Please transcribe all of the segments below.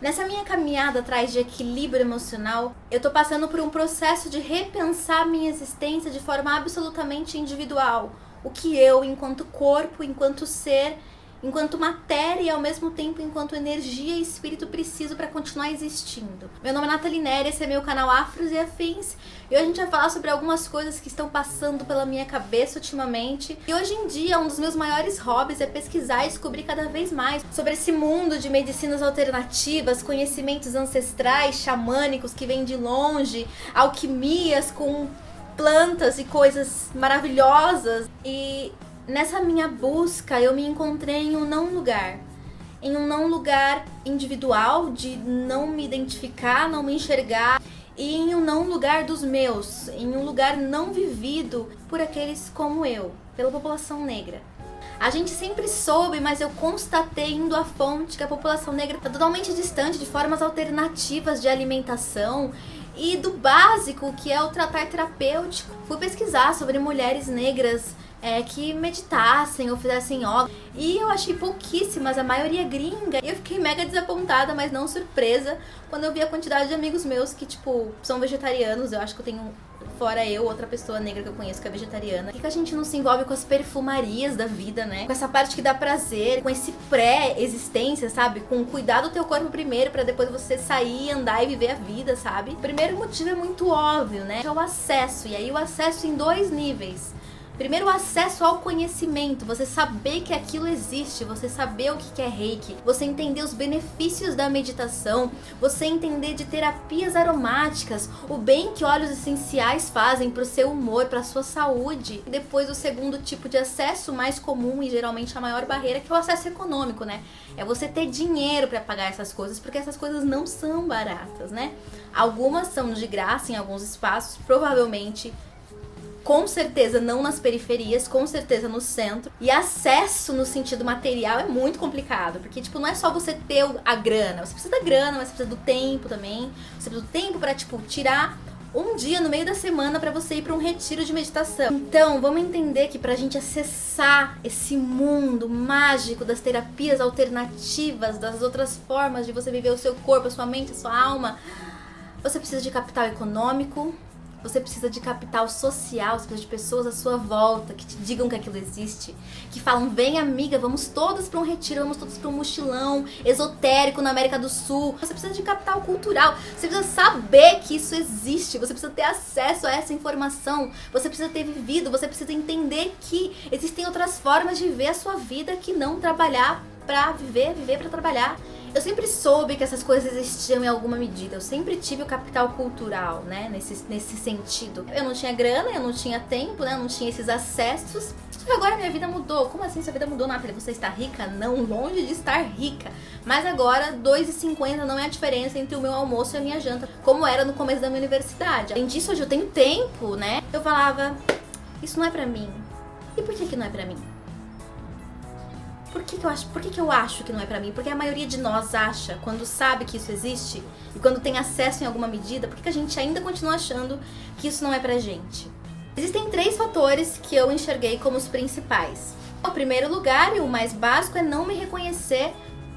Nessa minha caminhada atrás de equilíbrio emocional, eu tô passando por um processo de repensar minha existência de forma absolutamente individual. O que eu, enquanto corpo, enquanto ser, enquanto matéria e ao mesmo tempo enquanto energia e espírito preciso para continuar existindo. Meu nome é Nathalie Neri, esse é meu canal Afros e Afins, e hoje a gente vai falar sobre algumas coisas que estão passando pela minha cabeça ultimamente. E hoje em dia um dos meus maiores hobbies é pesquisar e descobrir cada vez mais sobre esse mundo de medicinas alternativas, conhecimentos ancestrais, xamânicos que vêm de longe, alquimias com plantas e coisas maravilhosas. E nessa minha busca, eu me encontrei em um não lugar. Em um não lugar individual, de não me identificar, não me enxergar. E em um não lugar dos meus. Em um lugar não vivido por aqueles como eu, pela população negra. A gente sempre soube, mas eu constatei indo à fonte que a população negra está totalmente distante de formas alternativas de alimentação e do básico, que é o tratar terapêutico. Fui pesquisar sobre mulheres negras que meditassem ou fizessem yoga, e eu achei pouquíssimas, a maioria gringa. E eu fiquei mega desapontada, mas não surpresa, quando eu vi a quantidade de amigos meus que, tipo, são vegetarianos. Eu acho que eu tenho, fora eu, outra pessoa negra que eu conheço que é vegetariana. Por que a gente não se envolve com as perfumarias da vida, né? Com essa parte que dá prazer, com esse pré-existência, sabe? Com cuidar do teu corpo primeiro, pra depois você sair, andar e viver a vida, sabe? O primeiro motivo é muito óbvio, né? É o acesso, e aí o acesso em dois níveis. Primeiro, o acesso ao conhecimento, você saber que aquilo existe, você saber o que é Reiki, você entender os benefícios da meditação, você entender de terapias aromáticas, o bem que óleos essenciais fazem para o seu humor, para a sua saúde. E depois, o segundo tipo de acesso mais comum e geralmente a maior barreira, que é o acesso econômico, né? É você ter dinheiro para pagar essas coisas, porque essas coisas não são baratas, né? Algumas são de graça em alguns espaços, provavelmente, com certeza não nas periferias, com certeza no centro. E acesso no sentido material é muito complicado, porque tipo, não é só você ter a grana, você precisa da grana, mas você precisa do tempo também. Você precisa do tempo pra, tipo, tirar um dia no meio da semana pra você ir pra um retiro de meditação. Então, vamos entender que pra gente acessar esse mundo mágico das terapias alternativas, das outras formas de você viver o seu corpo, a sua mente, a sua alma, você precisa de capital econômico, você precisa de capital social, você precisa de pessoas à sua volta que te digam que aquilo existe, que falam, vem amiga, vamos todos para um retiro, vamos todos para um mochilão esotérico na América do Sul. Você precisa de capital cultural, você precisa saber que isso existe, você precisa ter acesso a essa informação, você precisa ter vivido, você precisa entender que existem outras formas de ver a sua vida que não trabalhar para viver, viver para trabalhar. Eu sempre soube que essas coisas existiam em alguma medida. Eu sempre tive o capital cultural, né? Nesse sentido. Eu não tinha grana, eu não tinha tempo, né? Eu não tinha esses acessos. Só que agora minha vida mudou. Como assim sua vida mudou, Nathalie? Você está rica? Não, longe de estar rica. Mas agora, R$2,50 não é a diferença entre o meu almoço e a minha janta, como era no começo da minha universidade. Além disso, hoje eu tenho tempo, né? Eu falava, isso não é pra mim. E por que não é pra mim? Por que eu acho que não é pra mim? Porque a maioria de nós acha, quando sabe que isso existe e quando tem acesso em alguma medida, por que a gente ainda continua achando que isso não é pra gente? Existem 3 fatores que eu enxerguei como os principais. O primeiro lugar, e o mais básico, é não me reconhecer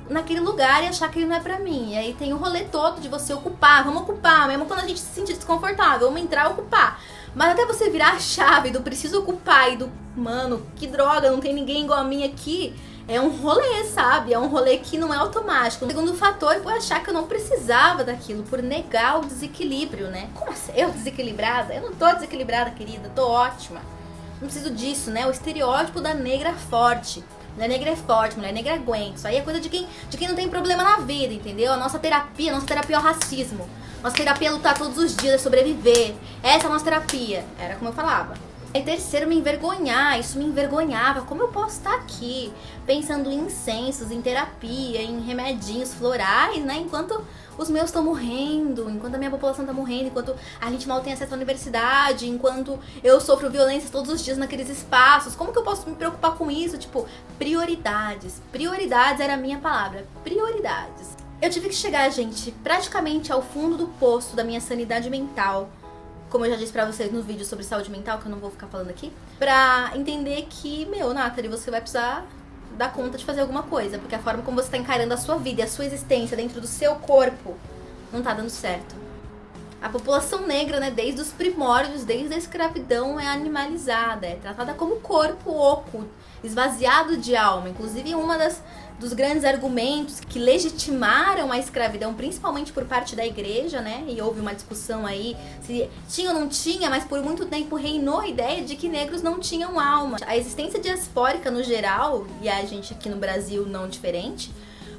naquele lugar e achar que ele não é pra mim. E aí tem o rolê todo de você ocupar, vamos ocupar, mesmo quando a gente se sentir desconfortável, vamos entrar e ocupar. Mas até você virar a chave do preciso ocupar e do, mano, que droga, não tem ninguém igual a mim aqui, é um rolê, sabe? É um rolê que não é automático. O segundo fator foi achar que eu não precisava daquilo, por negar o desequilíbrio, né? Como assim? Eu desequilibrada? Eu não tô desequilibrada, querida, tô ótima. Não preciso disso, né? O estereótipo da negra forte. Mulher negra é forte, mulher negra aguenta. Isso aí é coisa de quem não tem problema na vida, entendeu? A nossa terapia é o racismo. Nossa terapia é lutar todos os dias, é sobreviver. Essa é a nossa terapia. Era como eu falava. E terceiro, me envergonhar. Isso me envergonhava. Como eu posso estar aqui pensando em incensos, em terapia, em remedinhos florais, né? Enquanto os meus estão morrendo, enquanto a minha população está morrendo, enquanto a gente mal tem acesso à universidade, enquanto eu sofro violência todos os dias naqueles espaços. Como que eu posso me preocupar com isso? Tipo, prioridades. Prioridades era a minha palavra. Prioridades. Eu tive que chegar, gente, praticamente ao fundo do poço da minha sanidade mental, como eu já disse pra vocês no vídeo sobre saúde mental, que eu não vou ficar falando aqui, pra entender que, Nathalie, você vai precisar dar conta de fazer alguma coisa, porque a forma como você está encarando a sua vida e a sua existência dentro do seu corpo não tá dando certo. A população negra, né, desde os primórdios, desde a escravidão, é animalizada, é tratada como corpo oco, esvaziado de alma. Inclusive, dos grandes argumentos que legitimaram a escravidão, principalmente por parte da igreja, né, e houve uma discussão aí se tinha ou não tinha, mas por muito tempo reinou a ideia de que negros não tinham alma. A existência diaspórica no geral, e a gente aqui no Brasil não diferente,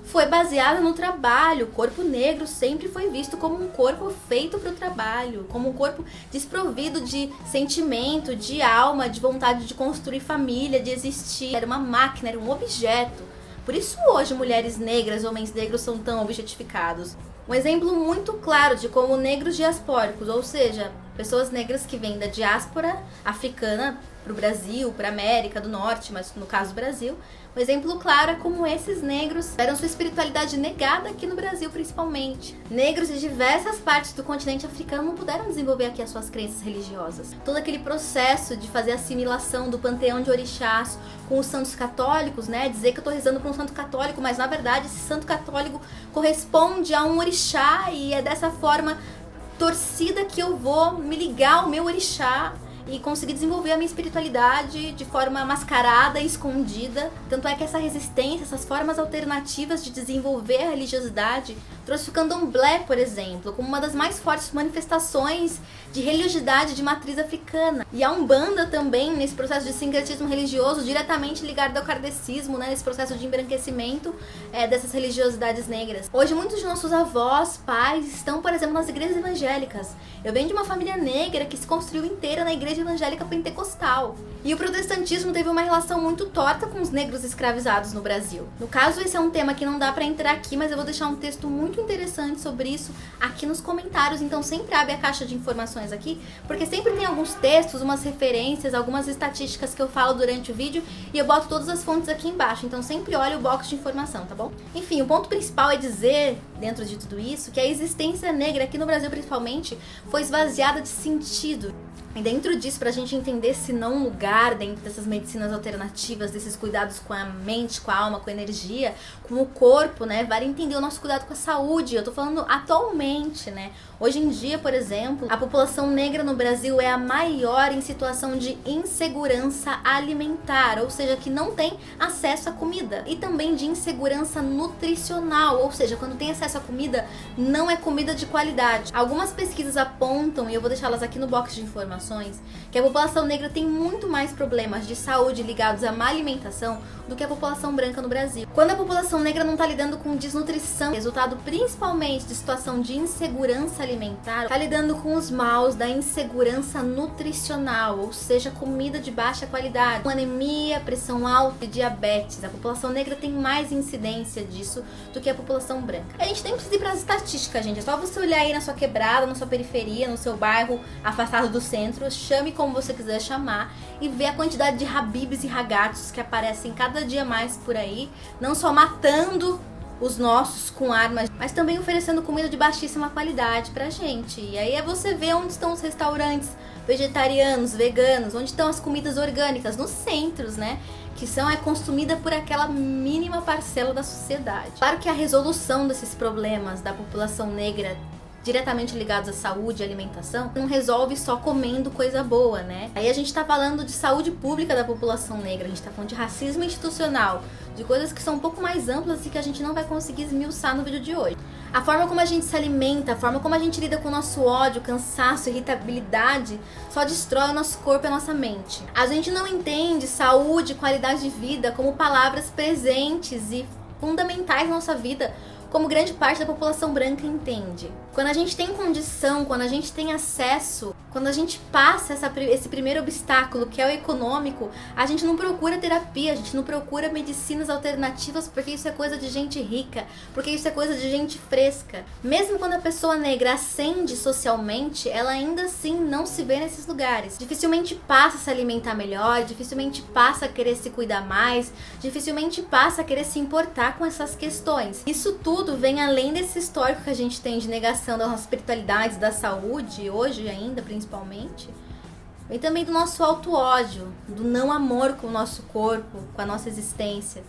foi baseada no trabalho. O corpo negro sempre foi visto como um corpo feito para o trabalho, como um corpo desprovido de sentimento, de alma, de vontade de construir família, de existir. Era uma máquina, era um objeto. Por isso hoje mulheres negras, homens negros são tão objetificados. Um exemplo muito claro de como negros diaspóricos, ou seja, pessoas negras que vêm da diáspora africana para o Brasil, para a América do Norte, mas no caso do Brasil, um exemplo claro é como esses negros tiveram sua espiritualidade negada aqui no Brasil, principalmente. Negros de diversas partes do continente africano não puderam desenvolver aqui as suas crenças religiosas. Todo aquele processo de fazer assimilação do panteão de orixás com os santos católicos, né? Dizer que eu estou rezando para um santo católico, mas na verdade esse santo católico corresponde a um orixá e é dessa forma torcida que eu vou me ligar ao meu orixá e conseguir desenvolver a minha espiritualidade de forma mascarada e escondida. Tanto é que essa resistência, essas formas alternativas de desenvolver a religiosidade trouxe o candomblé, por exemplo, como uma das mais fortes manifestações de religiosidade de matriz africana. E a Umbanda também, nesse processo de sincretismo religioso, diretamente ligado ao kardecismo, né, nesse processo de embranquecimento dessas religiosidades negras. Hoje, muitos de nossos avós, pais, estão, por exemplo, nas igrejas evangélicas. Eu venho de uma família negra que se construiu inteira na igreja evangélica pentecostal. E o protestantismo teve uma relação muito torta com os negros escravizados no Brasil. No caso, esse é um tema que não dá pra entrar aqui, mas eu vou deixar um texto muito interessante sobre isso aqui nos comentários, então sempre abre a caixa de informações aqui, porque sempre tem alguns textos, umas referências, algumas estatísticas que eu falo durante o vídeo e eu boto todas as fontes aqui embaixo, então sempre olha o box de informação, tá bom? Enfim, o ponto principal é dizer, dentro de tudo isso, que a existência negra aqui no Brasil principalmente foi esvaziada de sentido. E dentro disso, pra gente entender esse não lugar dentro dessas medicinas alternativas, desses cuidados com a mente, com a alma, com a energia, com o corpo, né? Vale entender o nosso cuidado com a saúde. Eu tô falando atualmente, né? Hoje em dia, por exemplo, a população negra no Brasil é a maior em situação de insegurança alimentar, ou seja, que não tem acesso à comida. E também de insegurança nutricional, ou seja, quando tem acesso à comida, não é comida de qualidade. Algumas pesquisas apontam, e eu vou deixá-las aqui no box de informações, que a população negra tem muito mais problemas de saúde ligados à má alimentação do que a população branca no Brasil. Quando a população negra não está lidando com desnutrição, resultado principalmente de situação de insegurança alimentar, está lidando com os maus da insegurança nutricional, ou seja, comida de baixa qualidade, anemia, pressão alta e diabetes. A população negra tem mais incidência disso do que a população branca. A gente nem precisa ir para as estatísticas, gente. É só você olhar aí na sua quebrada, na sua periferia, no seu bairro afastado do centro, chame como você quiser chamar, e ver a quantidade de habibs e ragatos que aparecem cada dia mais por aí, não só matando os nossos com armas, mas também oferecendo comida de baixíssima qualidade pra gente. E aí é você ver onde estão os restaurantes vegetarianos, veganos, onde estão as comidas orgânicas, nos centros, né? Que é consumida por aquela mínima parcela da sociedade. Claro que a resolução desses problemas da população negra diretamente ligados à saúde e alimentação, não resolve só comendo coisa boa, né? Aí a gente tá falando de saúde pública da população negra, a gente tá falando de racismo institucional, de coisas que são um pouco mais amplas e que a gente não vai conseguir esmiuçar no vídeo de hoje. A forma como a gente se alimenta, a forma como a gente lida com o nosso ódio, cansaço, irritabilidade, só destrói o nosso corpo e a nossa mente. A gente não entende saúde, qualidade de vida como palavras presentes e fundamentais na nossa vida, como grande parte da população branca entende. Quando a gente tem condição, quando a gente tem acesso, quando a gente passa esse primeiro obstáculo, que é o econômico, a gente não procura terapia, a gente não procura medicinas alternativas, porque isso é coisa de gente rica, porque isso é coisa de gente fresca. Mesmo quando a pessoa negra ascende socialmente, ela ainda assim não se vê nesses lugares. Dificilmente passa a se alimentar melhor, dificilmente passa a querer se cuidar mais, dificilmente passa a querer se importar com essas questões. Isso tudo vem além desse histórico que a gente tem de negação das nossas espiritualidades, da saúde, hoje ainda principalmente, vem também do nosso auto-ódio, do não amor com o nosso corpo, com a nossa existência.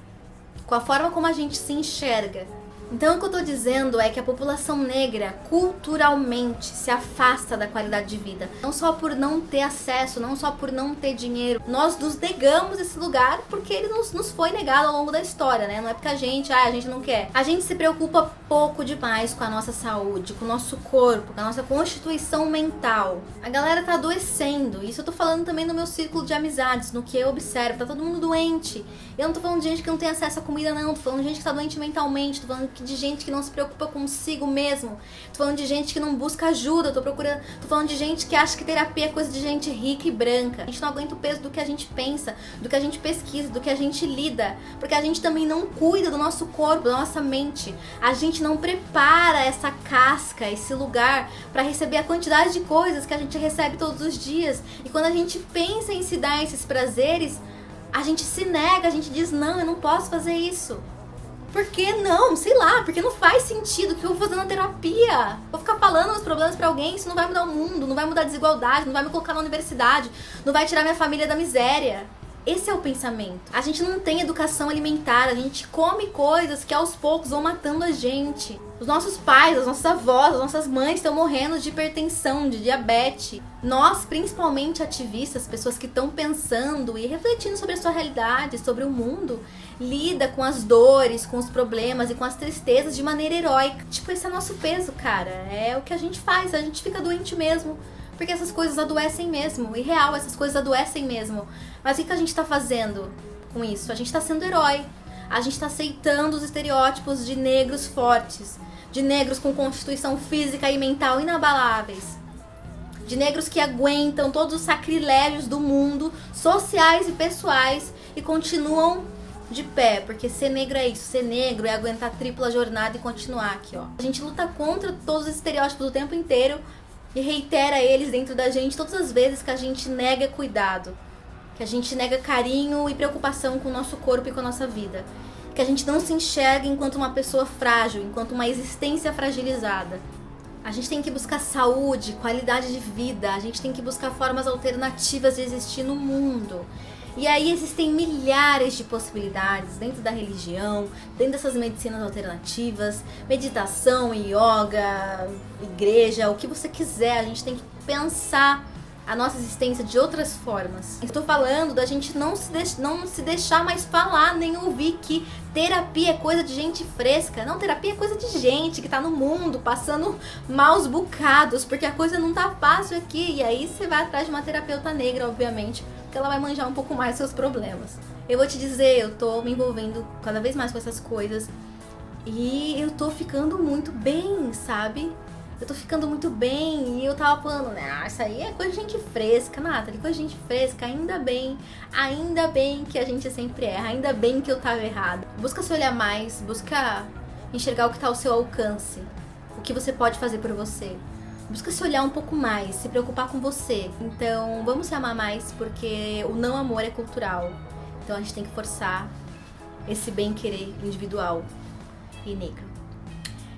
com a forma como a gente se enxerga. Então o que eu tô dizendo é que a população negra culturalmente se afasta da qualidade de vida. Não só por não ter acesso, não só por não ter dinheiro. Nós nos negamos esse lugar porque ele nos foi negado ao longo da história, né? Não é porque a gente não quer. A gente se preocupa pouco demais com a nossa saúde, com o nosso corpo, com a nossa constituição mental. A galera tá adoecendo. Isso eu tô falando também no meu círculo de amizades, no que eu observo. Tá todo mundo doente. Eu não tô falando de gente que não tem acesso à comida, não. Tô falando de gente que tá doente mentalmente. Tô falando de gente que não se preocupa consigo mesmo. Tô falando de gente que não busca ajuda. Tô falando de gente que acha que terapia é coisa de gente rica e branca. A gente não aguenta o peso do que a gente pensa, do que a gente pesquisa, do que a gente lida. Porque a gente também não cuida do nosso corpo, da nossa mente. A gente não prepara essa casca, esse lugar para receber a quantidade de coisas que a gente recebe todos os dias. E quando a gente pensa em se dar esses prazeres, a gente se nega, a gente diz, não, eu não posso fazer isso. Por que não? Sei lá, porque não faz sentido. O que eu vou fazer na terapia? Vou ficar falando os problemas pra alguém, isso não vai mudar o mundo, não vai mudar a desigualdade, não vai me colocar na universidade, não vai tirar minha família da miséria. Esse é o pensamento. A gente não tem educação alimentar, a gente come coisas que aos poucos vão matando a gente. Os nossos pais, as nossas avós, as nossas mães estão morrendo de hipertensão, de diabetes. Nós, principalmente ativistas, pessoas que estão pensando e refletindo sobre a sua realidade, sobre o mundo, lida com as dores, com os problemas e com as tristezas de maneira heróica. Tipo, esse é nosso peso, cara. É o que a gente faz, a gente fica doente mesmo. Porque essas coisas adoecem mesmo. E real, essas coisas adoecem mesmo. Mas o que a gente tá fazendo com isso? A gente tá sendo herói. A gente tá aceitando os estereótipos de negros fortes. De negros com constituição física e mental inabaláveis. De negros que aguentam todos os sacrilégios do mundo, sociais e pessoais, e continuam de pé. Porque ser negro é isso. Ser negro é aguentar a tripla jornada e continuar aqui, ó. A gente luta contra todos os estereótipos o tempo inteiro e reitera eles dentro da gente todas as vezes que a gente nega cuidado, que a gente nega carinho e preocupação com o nosso corpo e com a nossa vida, que a gente não se enxerga enquanto uma pessoa frágil, enquanto uma existência fragilizada. A gente tem que buscar saúde, qualidade de vida, a gente tem que buscar formas alternativas de existir no mundo. E aí existem milhares de possibilidades dentro da religião, dentro dessas medicinas alternativas, meditação, yoga, igreja, o que você quiser. A gente tem que pensar a nossa existência de outras formas. Estou falando da gente não se deixar mais falar, nem ouvir que terapia é coisa de gente fresca. Não, terapia é coisa de gente que tá no mundo, passando maus bocados, porque a coisa não tá fácil aqui. E aí você vai atrás de uma terapeuta negra, obviamente, que ela vai manjar um pouco mais seus problemas. Eu vou te dizer, eu tô me envolvendo cada vez mais com essas coisas e eu tô ficando muito bem, sabe? Eu tô ficando muito bem e eu tava falando, né, isso aí é coisa de gente fresca, Nathalie, coisa de gente fresca, ainda bem que a gente sempre erra, ainda bem que eu tava errado. Busca se olhar mais, busca enxergar o que tá ao seu alcance, o que você pode fazer por você. Busca se olhar um pouco mais, se preocupar com você. Então, vamos se amar mais, porque o não amor é cultural. Então a gente tem que forçar esse bem-querer individual e negro.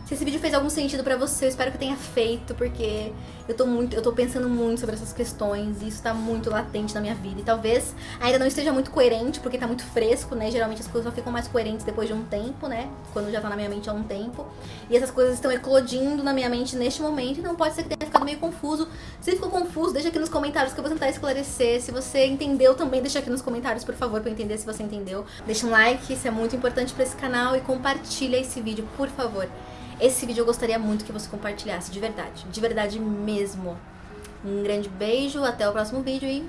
Se esse vídeo fez algum sentido pra você, eu espero que tenha feito, porque eu tô pensando muito sobre essas questões e isso tá muito latente na minha vida. E talvez ainda não esteja muito coerente, porque tá muito fresco, né? Geralmente as coisas só ficam mais coerentes depois de um tempo, né? Quando já tá na minha mente há um tempo. E essas coisas estão eclodindo na minha mente neste momento, então pode ser que tenha ficado meio confuso. Se ficou confuso, deixa aqui nos comentários que eu vou tentar esclarecer. Se você entendeu também, deixa aqui nos comentários, por favor, pra eu entender se você entendeu. Deixa um like, isso é muito importante pra esse canal, e compartilha esse vídeo, por favor. Esse vídeo eu gostaria muito que você compartilhasse, de verdade mesmo. Um grande beijo, até o próximo vídeo e